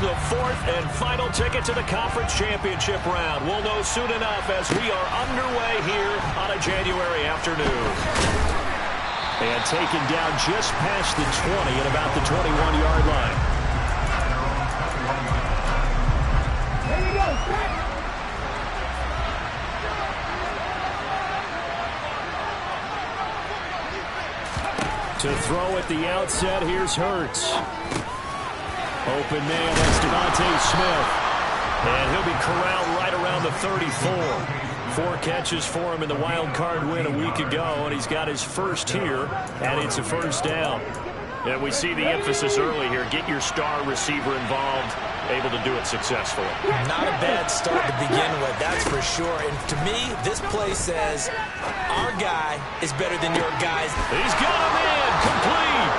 the fourth and final ticket to the conference championship round. We'll know soon enough as we are underway here on a January afternoon. And taken down just past the 20 at about the 21-yard line. There you go, To throw at the outset, here's Hurts. Open man, that's DeVonta Smith. And he'll be corralled right around the 34. 4 catches for him in the wild card win a week ago, and he's got his first here, and it's a first down. And we see the emphasis early here. Get your star receiver involved, able to do it successfully. Not a bad start to begin with, that's for sure. And to me, this play says our guy is better than your guys. He's got him in, complete.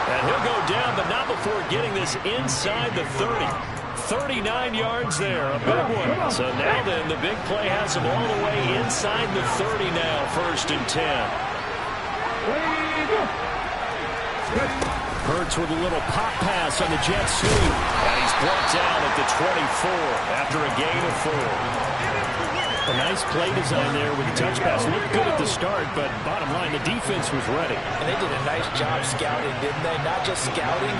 And he'll go down, but not before getting this inside the 30. 39 yards there, a big one. So now then, the big play has him all the way inside the 30 now, 1st and 10. Hurts with a little pop pass on the jet sweep. And he's brought down at the 24 after a gain of 4. A nice play design there with the touch pass. Looked good at the start, but bottom line, the defense was ready. And they did a nice job scouting, didn't they? Not just scouting,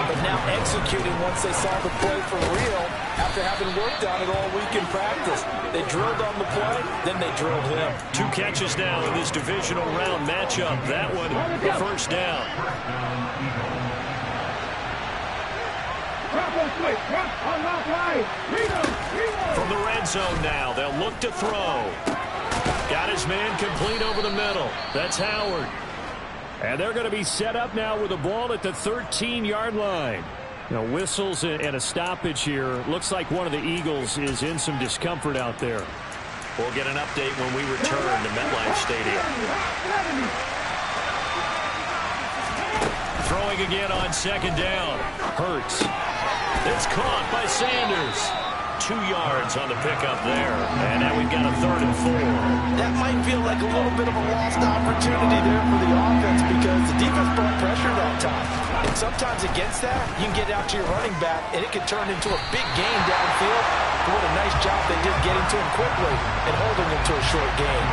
but now executing once they saw the play for real after having worked on it all week in practice. They drilled on the play, then they drilled him. 2 catches now in this divisional round matchup. That one, the first down. From the red zone now, they'll look to throw. Got his man complete over the middle. That's Howard. And they're going to be set up now with a ball at the 13-yard line. You know, whistles and a stoppage here. Looks like one of the Eagles is in some discomfort out there. We'll get an update when we return to MetLife Stadium. Throwing again on 2nd down. Hurts. It's caught by Sanders. 2 yards on the pickup there. And now we've got a 3rd and 4. That might feel like a little bit of a lost opportunity there for the offense because the defense brought pressure that time. And sometimes against that, you can get out to your running back, and it can turn into a big gain downfield. But what a nice job they did getting to him quickly and holding him to a short gain.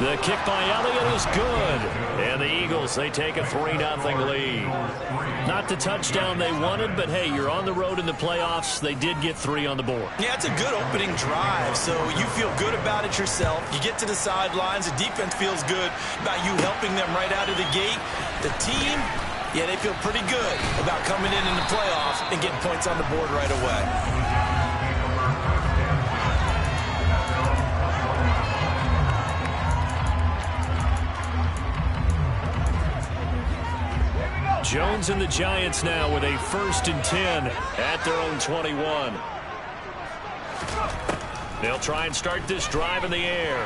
The kick by Elliott is good. And the Eagles, they take a 3-0 lead. Not the touchdown they wanted, but hey, you're on the road in the playoffs. They did get 3 on the board. Yeah, it's a good opening drive, so you feel good about it yourself. You get to the sidelines, the defense feels good about you helping them right out of the gate. The team, yeah, they feel pretty good about coming in the playoffs and getting points on the board right away. Jones and the Giants now with a 1st and 10 at their own 21. They'll try and start this drive in the air.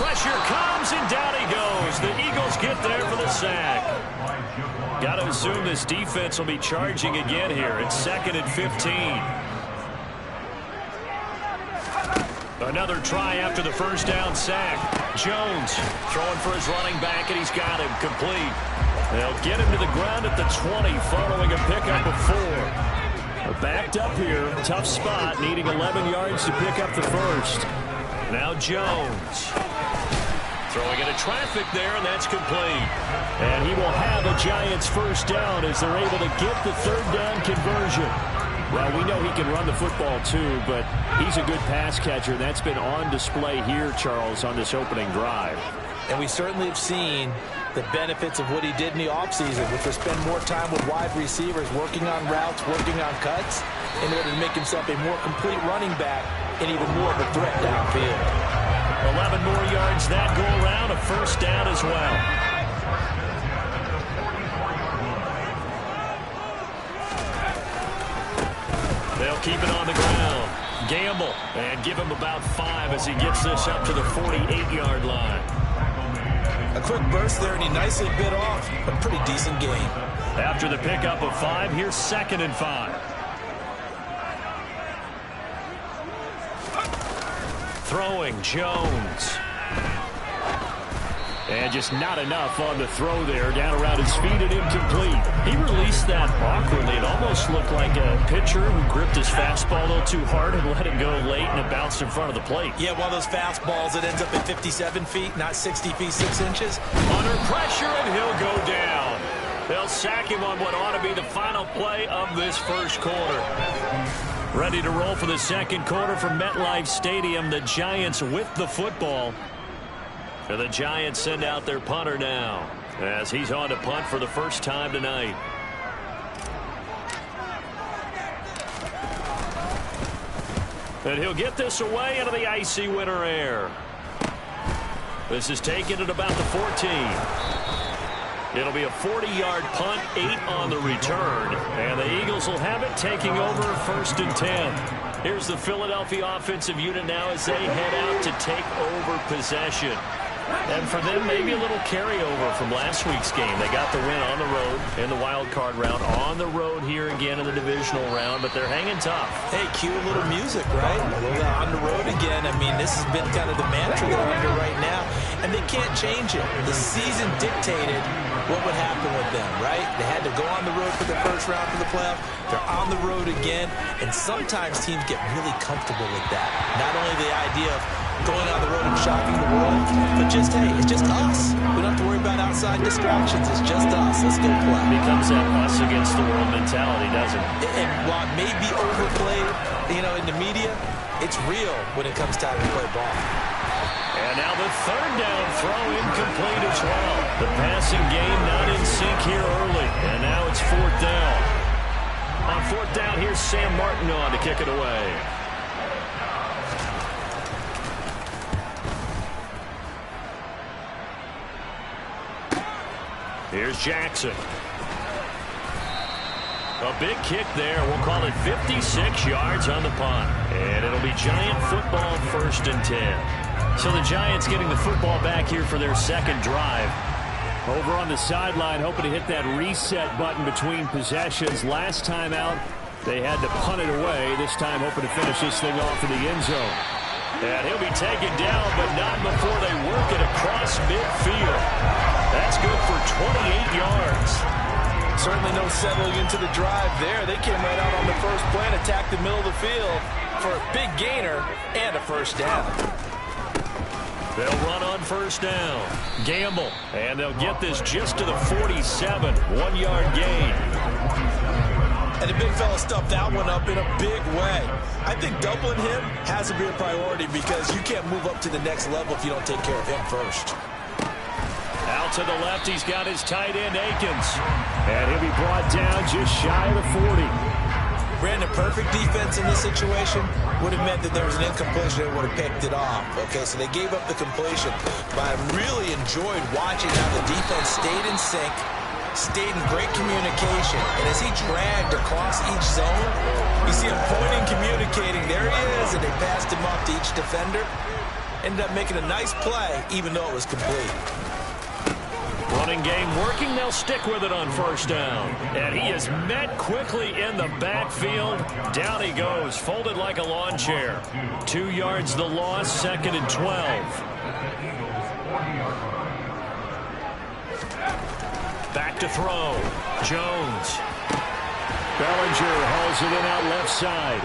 Pressure comes, and down he goes. The Eagles get there for the sack. Got to assume this defense will be charging again here. It's 2nd and 15. Another try after the first down sack. Jones throwing for his running back, and he's got him complete. They'll get him to the ground at the 20 following a pickup of 4. Backed up here, tough spot, needing 11 yards to pick up the first. Now Jones. Throwing into traffic there, and that's complete. And he will have a Giants first down as they're able to get the 3rd down conversion. Well, we know he can run the football too, but he's a good pass catcher. That's been on display here, Charles, on this opening drive. And we certainly have seen the benefits of what he did in the offseason, which was spend more time with wide receivers, working on routes, working on cuts, in order to make himself a more complete running back and even more of a threat downfield. 11 more yards that go around, a first down as well. They'll keep it on the ground. Gamble, and give him about 5 as he gets this up to the 48-yard line. A quick burst there, and he nicely bit off. A pretty decent game. After the pickup of 5, here's 2nd and 5. Throwing, Jones. And just not enough on the throw there. Down around his feet and incomplete. He released that awkwardly. It almost looked like a pitcher who gripped his fastball a little too hard and let it go late, and it bounced in front of the plate. Yeah, one of those fastballs that ends up at 57 feet, not 60 feet, 6 inches. Under pressure, and he'll go down. They'll sack him on what ought to be the final play of this first quarter. Ready to roll for the second quarter from MetLife Stadium. The Giants with the football. And the Giants send out their punter now as he's on to punt for the first time tonight. And he'll get this away into the icy winter air. This is taken at about the 14. It'll be a 40-yard punt, 8 on the return. And the Eagles will have it, taking over 1st and 10. Here's the Philadelphia offensive unit now as they head out to take over possession. And for them, maybe a little carryover from last week's game. They got the win on the road in the wild card round, on the road here again in the divisional round, but they're hanging tough. Hey, cue a little music, right? A little on the road again. I mean, this has been kind of the mantra they're under right now, and they can't change it. The season dictated what would happen with them, right? They had to go on the road for the first round for the playoff. They're on the road again, and sometimes teams get really comfortable with that. Not only the idea of going on the road and shocking the world, but just, hey, it's just us. We don't have to worry about outside distractions. It's just us. Let's go play. Becomes that us against the world mentality, doesn't it? And while it may be overplayed, you know, in the media, it's real when it comes time to play ball. And now the third down throw incomplete as well. The passing game not in sync here early. And now it's 4th down. On 4th down, here's Sam Martin on to kick it away. Here's Jackson. A big kick there. We'll call it 56 yards on the punt. And it'll be Giant football 1st and 10. So the Giants getting the football back here for their second drive. Over on the sideline, hoping to hit that reset button between possessions. Last time out, they had to punt it away. This time hoping to finish this thing off in the end zone. And he'll be taken down, but not before they work it across midfield. That's good for 28 yards. Certainly no settling into the drive there. They came right out on the first play and attacked the middle of the field for a big gainer and a first down. They'll run on first down. Gamble. And they'll get this just to the 47. 1-yard gain. And the big fella stuffed that one up in a big way. I think doubling him has to be a priority because you can't move up to the next level if you don't take care of him first. Out to the left, he's got his tight end, Akins. And he'll be brought down just shy of the 40. Brandon, perfect defense in this situation would have meant that there was an incompletion that would have picked it off. Okay, so they gave up the completion. But I really enjoyed watching how the defense stayed in sync, stayed in great communication. And as he dragged across each zone, you see him pointing, communicating. There he is, and they passed him off to each defender. Ended up making a nice play, even though it was complete. Running game working. They'll stick with it on first down. And he is met quickly in the backfield. Down he goes, folded like a lawn chair. 2 yards the loss, 2nd and 12. Back to throw. Jones. Bellinger hauls it in out left side.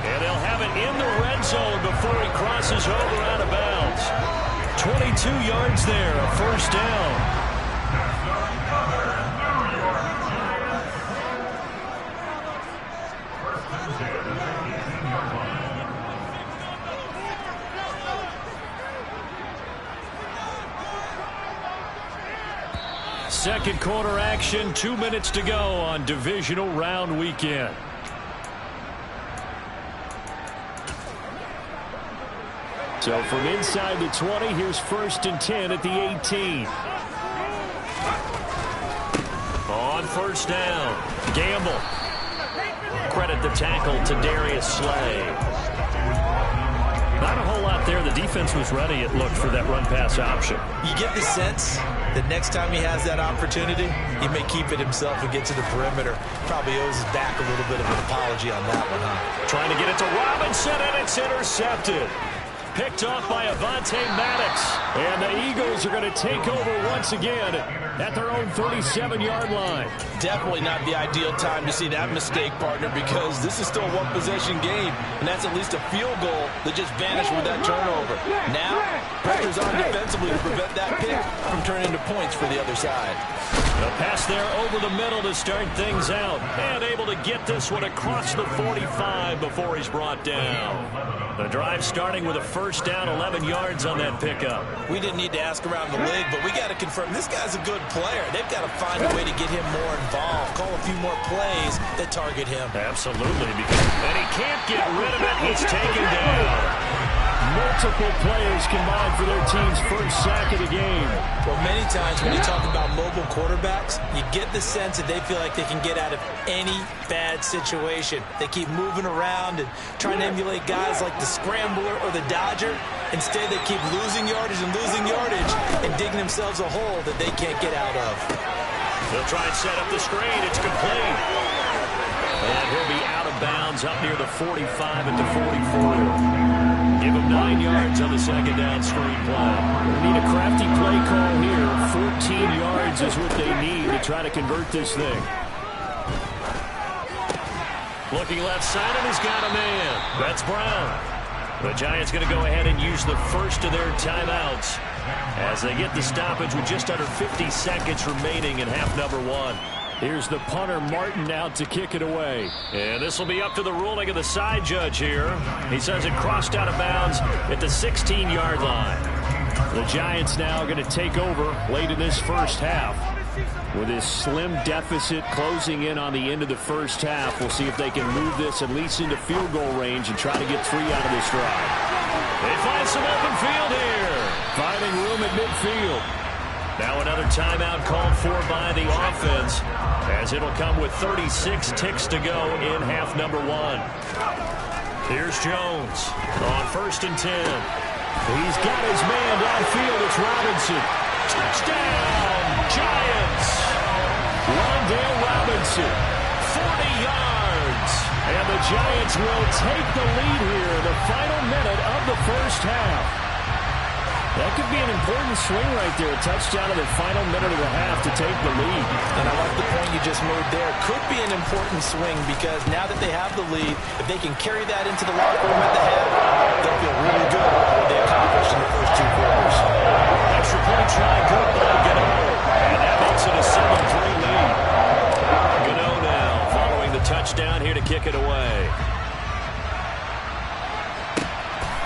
And they'll have it in the red zone before he crosses over out of bounds. 22 yards there, a first down. Second quarter action, 2 minutes to go on divisional round weekend. So from inside the 20, here's 1st and 10 at the 18. On first down, Gamble. Credit the tackle to Darius Slay. Not a whole lot there. The defense was ready, it looked, for that run-pass option. You get the sense that next time he has that opportunity, he may keep it himself and get to the perimeter. Probably owes his back a little bit of an apology on that one, huh? Trying to get it to Robinson, and it's intercepted. picked off by Avonte Maddox. And the Eagles are going to take over once again at their own 37-yard line. Definitely not the ideal time to see that mistake, partner, because this is still a one-possession game, and that's at least a field goal that just vanished with that turnover. Now, pressure's on defensively to prevent that pick from turning into points for the other side. The pass there over the middle to start things out, and able to get this one across the 45 before he's brought down. The drive starting with a first down, 11 yards on that pickup. We didn't need to ask around the league, but we got to confirm this guy's a good player. They've got to find a way to get him more involved, call a few more plays that target him. Absolutely, and he can't get rid of it. He's taken down. Multiple players combined for their team's first sack of the game. Well, many times when you talk about mobile quarterbacks, you get the sense that they feel like they can get out of any bad situation. They keep moving around and trying to emulate guys like the Scrambler or the Dodger. Instead, they keep losing yardage and digging themselves a hole that they can't get out of. They'll try and set up the screen. It's complete. And he'll be out of bounds up near the 45 at the 44. Give him 9 yards on the second down screen play. They need a crafty play call here. 14 yards is what they need to try to convert this thing. Looking left side, and he's got a man. That's Brown. The Giants going to go ahead and use the first of their timeouts as they get the stoppage with just under 50 seconds remaining in half number one. Here's the punter, Martin, out to kick it away. And this will be up to the ruling of the side judge here. He says it crossed out of bounds at the 16-yard line. The Giants now going to take over late in this first half. With this slim deficit closing in on the end of the first half, we'll see if they can move this at least into field goal range and try to get 3 out of this drive. They find some open field here. Finding room at midfield. Now another timeout called for by the offense, as it'll come with 36 ticks to go in half number one. Here's Jones on 1st and 10. He's got his man downfield. It's Robinson. Touchdown, Giants. Wan'Dale Robinson, 40 yards. And the Giants will take the lead here in the final minute of the first half. That could be an important swing right there. A touchdown in the final minute of the half to take the lead. And I like the point you just made there. Could be an important swing because now that they have the lead, if they can carry that into the locker room at the half, they'll feel really good about what they accomplished in the first 2 quarters. Extra point try, good by Gano. And that makes it a 7-3 lead. Gano now following the touchdown here to kick it away.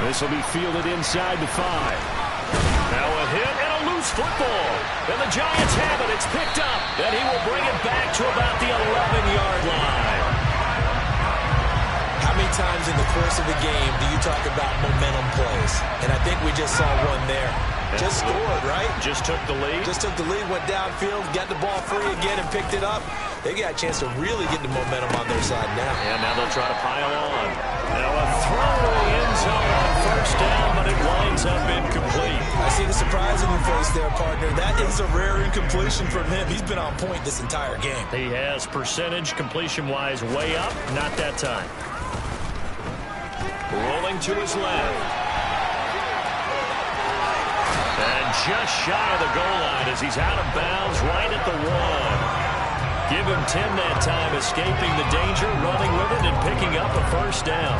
This will be fielded inside the 5. Now a hit and a loose football. And the Giants have it. It's picked up. And he will bring it back to about the 11-yard line. How many times in the course of the game do you talk about momentum plays? And I think we just saw one there. Just scored, right? Just took the lead. Just took the lead, went downfield, got the ball free again and picked it up. They got a chance to really get the momentum on their side now. And now they'll try to pile on. Now a throw to the end zone on 1st down, but it winds up incomplete. I see the surprise in your face there, partner. That is a rare incompletion from him. He's been on point this entire game. He has percentage completion-wise way up. Not that time. Rolling to his left. And just shy of the goal line as he's out of bounds right at the 1. Give him 10 that time, escaping the danger, running with it, and picking up a first down.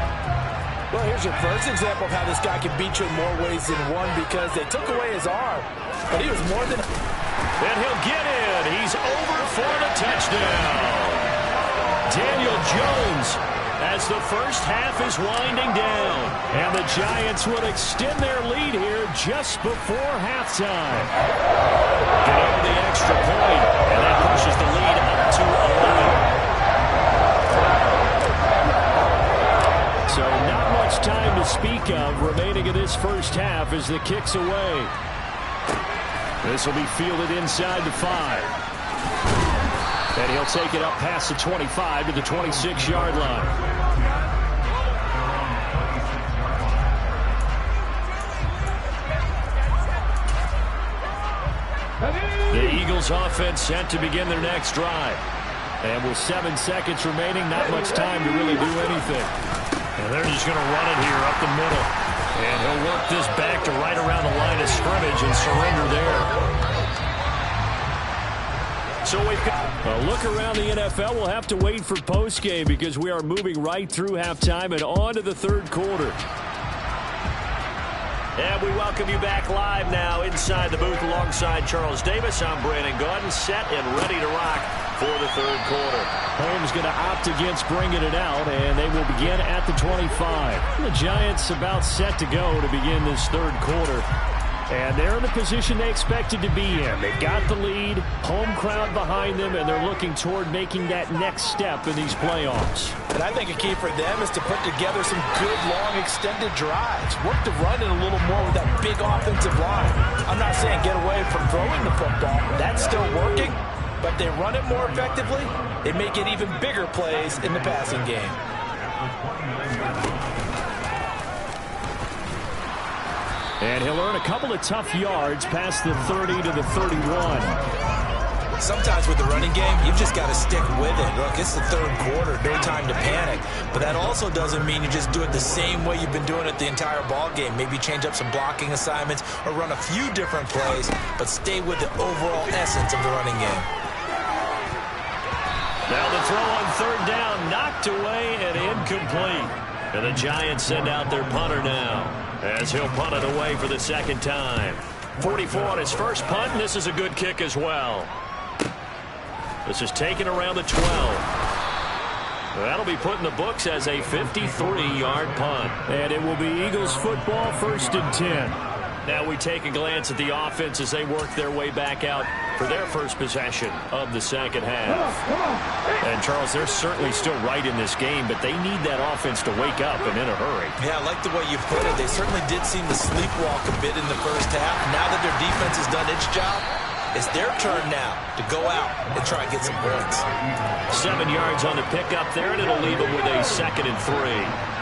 Well, here's your first example of how this guy can beat you in more ways than one because they took away his arm. But he was more than... And he'll get in. He's over for the touchdown. Daniel Jones as the first half is winding down. And the Giants will extend their lead here just before halftime. Get over the extra point, and that pushes the lead up to 11. So not much time to speak of remaining in this first half as the kick's away. This will be fielded inside the 5. And he'll take it up past the 25 to the 26-yard line. The Eagles offense set to begin their next drive. And with 7 seconds remaining, not much time to really do anything. And they're just going to run it here up the middle. And he'll work this back to right around the line of scrimmage and surrender there. So we've got a look around the NFL. We'll have to wait for postgame because we are moving right through halftime and on to the third quarter. And we welcome you back live now inside the booth alongside Charles Davis. I'm Brandon Gaudin, set and ready to rock for the third quarter. Holmes going to opt against bringing it out, and they will begin at the 25. The Giants about set to go to begin this third quarter. And they're in the position they expected to be in. They've got the lead, home crowd behind them, and they're looking toward making that next step in these playoffs. And I think a key for them is to put together some good, long, extended drives. Work the run in a little more with that big offensive line. I'm not saying get away from throwing the football. That's still working. But they run it more effectively, they may get even bigger plays in the passing game. And he'll earn a couple of tough yards past the 30 to the 31. Sometimes with the running game, you've just got to stick with it. Look, it's the third quarter, no time to panic. But that also doesn't mean you just do it the same way you've been doing it the entire ball game. Maybe change up some blocking assignments or run a few different plays, but stay with the overall essence of the running game. Now the throw on third down, knocked away and incomplete. And the Giants send out their punter now, as he'll punt it away for the second time. 44 on his first punt, and this is a good kick as well. This is taken around the 12. That'll be put in the books as a 53-yard punt. And it will be Eagles football, 1st and 10. Now we take a glance at the offense as they work their way back out for their first possession of the second half. And, Charles, they're certainly still right in this game, but they need that offense to wake up and in a hurry. Yeah, I like the way you put it. They certainly did seem to sleepwalk a bit in the first half. Now that their defense has done its job, it's their turn now to go out and try and get some points. 7 yards on the pickup there, and it'll leave them with a 2nd and 3.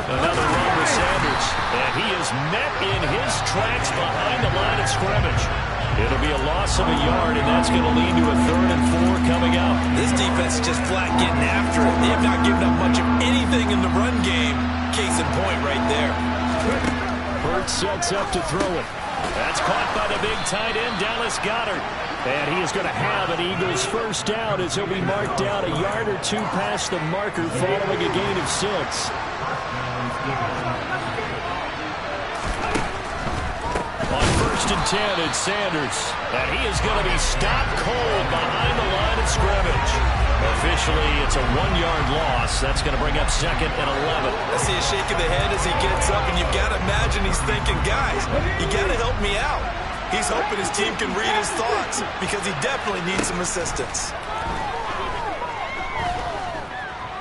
Another run with Sanders, and he is met in his tracks behind the line of scrimmage. It'll be a loss of a yard, and that's going to lead to a 3rd and 4 coming up. This defense is just flat getting after it. They have not given up much of anything in the run game. Case in point right there. Hurts sets up to throw it. That's caught by the big tight end, Dallas Goedert. And he is going to have an Eagles first down as he'll be marked down a yard or two past the marker following a gain of 6. On 1st and 10, it's Sanders. And he is going to be stopped cold behind the line of scrimmage. Officially, it's a 1-yard loss. That's going to bring up 2nd and 11. I see a shake of the head as he gets up, and you've got to imagine he's thinking, guys, you got to help me out. He's hoping his team can read his thoughts because he definitely needs some assistance.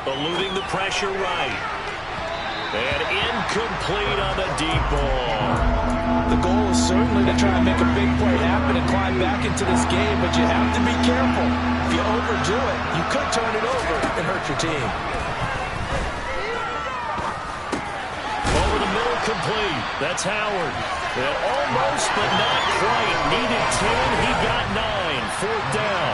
Eluding the pressure right. And incomplete on the deep ball. The goal is certainly to try and make a big play happen and climb back into this game, but you have to be careful. If you overdo it, you could turn it over and hurt your team. Over the middle, complete. That's Howard. And almost, but not quite. Needed 10. He got 9. 4th down.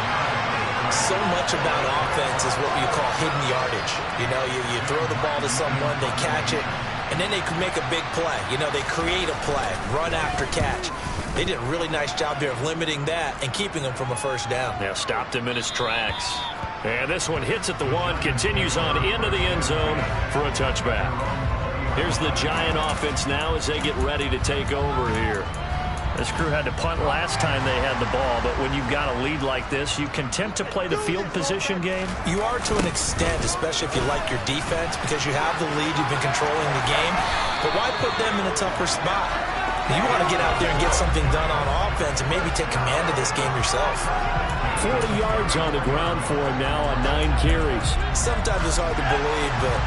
So much about offense is what you call hidden yardage. You know, you throw the ball to someone, they catch it, and then they can make a big play. You know, they create a play, run after catch. They did a really nice job there of limiting that and keeping him from a first down. Now stopped him in his tracks. And this one hits at the 1, continues on into the end zone for a touchback. Here's the Giant offense now as they get ready to take over here. This crew had to punt last time they had the ball, but when you've got a lead like this, you content to play the field position game? You are to an extent, especially if you like your defense, because you have the lead, you've been controlling the game. But why put them in a tougher spot? You want to get out there and get something done on offense and maybe take command of this game yourself. 40 yards on the ground for him now on 9 carries. Sometimes it's hard to believe, but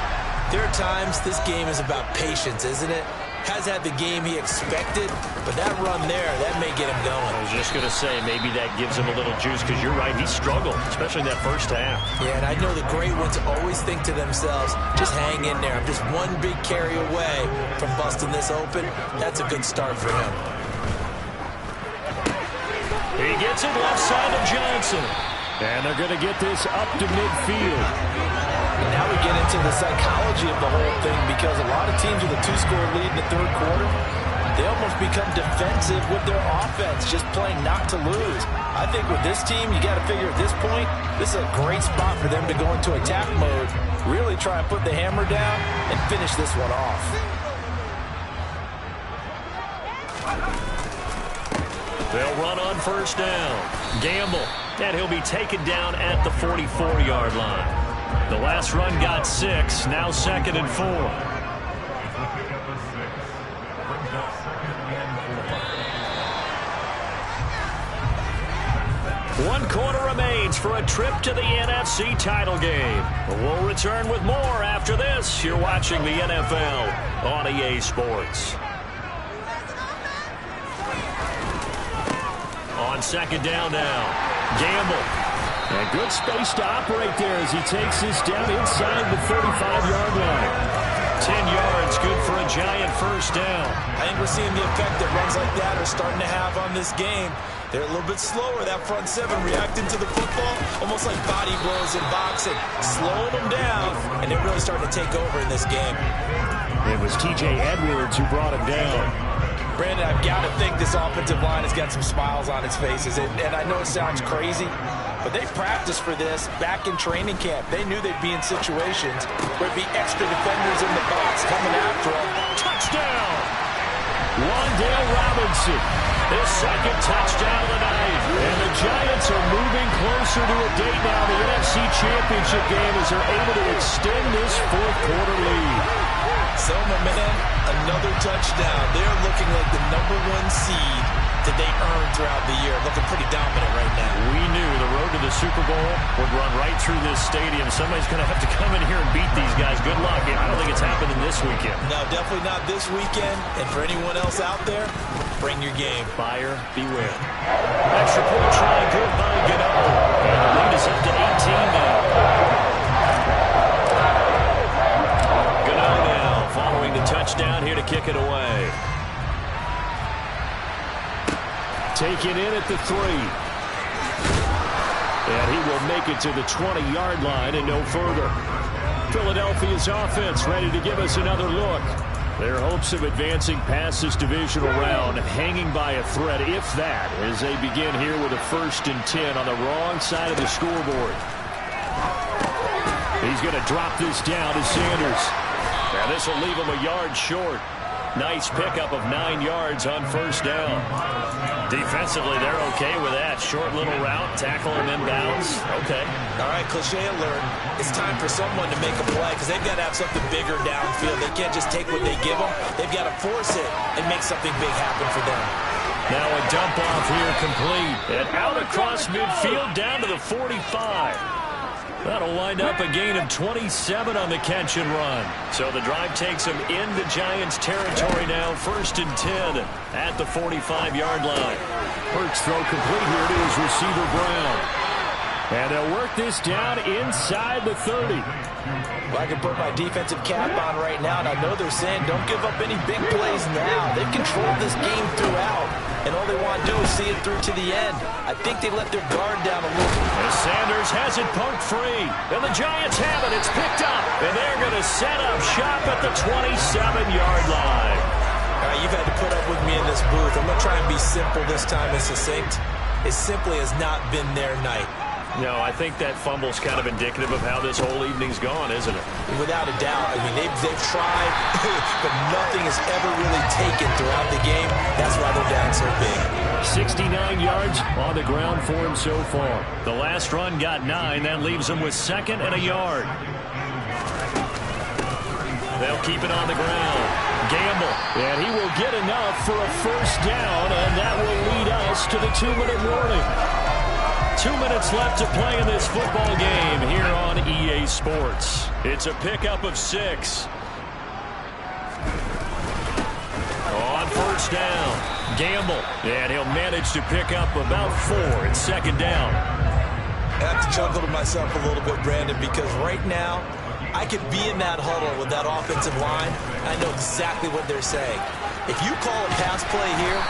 there are times this game is about patience, isn't it? Has had the game he expected, but that run there, that may get him going. I was just going to say, maybe that gives him a little juice, because you're right, he struggled, especially in that first half. Yeah, and I know the great ones always think to themselves, just hang in there. I'm just one big carry away from busting this open. That's a good start for him. He gets it left side of Johnson. And they're going to get this up to midfield. And now we get into the psychology of the whole thing, because a lot of teams with a 2-score lead in the third quarter, they almost become defensive with their offense, just playing not to lose. I think with this team, you got to figure at this point, this is a great spot for them to go into attack mode, really try and put the hammer down and finish this one off. They'll run on first down. Gamble, and he'll be taken down at the 44-yard line. The last run got 6, now 2nd and 4. One quarter remains for a trip to the NFC title game. We'll return with more after this. You're watching the NFL on EA Sports. On second down now, Gamble. And good space to operate there as he takes this down inside the 35-yard line. 10 yards, good for a Giant first down. I think we're seeing the effect that runs like that are starting to have on this game. They're a little bit slower, that front seven, reacting to the football, almost like body blows in boxing, slowing them down, and they're really starting to take over in this game. It was T.J. Edwards who brought him down. Brandon, I've got to think this offensive line has got some smiles on its faces, and I know it sounds crazy, but they practiced for this back in training camp. They knew they'd be in situations where it'd be extra defenders in the box coming after them. Touchdown! Wan'Dale Robinson. His second touchdown of the night. And the Giants are moving closer to a date now. The NFC Championship game as they're able to extend this fourth quarter lead. Selma, man, another touchdown. They're looking like the #1 seed that they earned throughout the year. Looking pretty dominant right now. We knew the road to the Super Bowl would run right through this stadium. Somebody's going to have to come in here and beat these guys. Good luck. I don't think it's happening this weekend. No, definitely not this weekend. And for anyone else out there, bring your game. Buyer beware. Extra point try, good by Gano. And the lead is up to 18 now. Gano now following the touchdown here to kick it away. Taken in at the 3. And he will make it to the 20-yard line and no further. Philadelphia's offense ready to give us another look. Their hopes of advancing past this divisional round hanging by a thread, if that, as they begin here with a 1st and 10 on the wrong side of the scoreboard. He's going to drop this down to Sanders. Now this will leave him a yard short. Nice pickup of 9 yards on first down. Defensively, they're okay with that. Short little route, tackle him inbounds. Okay. All right, cliche alert. It's time for someone to make a play because they've got to have something bigger downfield. They can't just take what they give them. They've got to force it and make something big happen for them. Now a dump off here complete. And out across midfield down to the 45. That'll wind up a gain of 27 on the catch and run. So the drive takes him into Giants territory now. 1st and 10 at the 45-yard line. Hurts throw complete here to his receiver Brown. And they'll work this down inside the 30. Well, I can put my defensive cap on right now, and I know they're saying don't give up any big plays now. They've controlled this game throughout, and all they want to do is see it through to the end. I think they let their guard down a little. As Sanders has it poked free, and the Giants have it. It's picked up, and they're going to set up shop at the 27-yard line. All right, you've had to put up with me in this booth. I'm going to try and be simple this time and succinct. It simply has not been their night. No, I think that fumble's kind of indicative of how this whole evening's gone, isn't it? Without a doubt. I mean, they've tried, but nothing has ever really taken throughout the game. That's why they're down so big. 69 yards on the ground for him so far. The last run got 9. That leaves him with 2nd and a yard. They'll keep it on the ground. Gamble. And he will get enough for a first down, and that will lead us to the 2-minute warning. 2 minutes left to play in this football game here on EA Sports. It's a pickup of 6. On first down, Gamble. And he'll manage to pick up about 4. It's 2nd down. I have to chuckle to myself a little bit, Brandon, because right now I could be in that huddle with that offensive line. I know exactly what they're saying. If you call a pass play here,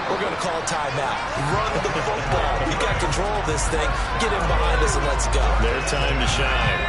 we're going to call a timeout. Run the football. You got control of this thing. Get in behind us and let's go. Their time to shine.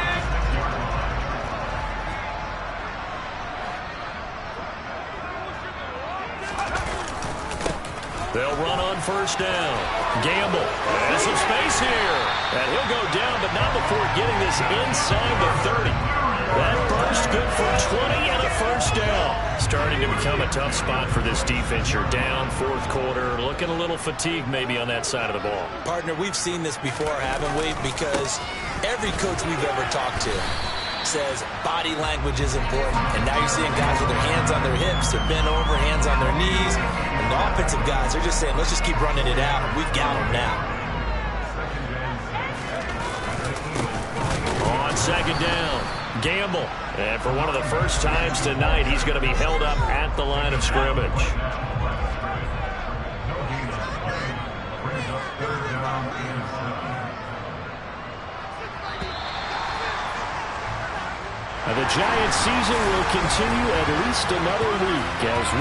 They'll run on first down. Gamble has some space here. And he'll go down, but not before getting this inside the 30. That burst good for 20 and a first down. Starting to become a tough spot for this defense. You're down fourth quarter. Looking a little fatigued maybe on that side of the ball. Partner, we've seen this before, haven't we? Because every coach we've ever talked to says body language is important. And now you're seeing guys with their hands on their hips, they're bent over, hands on their knees. And the offensive guys, they're just saying, let's just keep running it out. We've got them now. On second down, Gamble. And for one of the first times tonight, he's going to be held up at the line of scrimmage. The Giants season will continue at least another week as we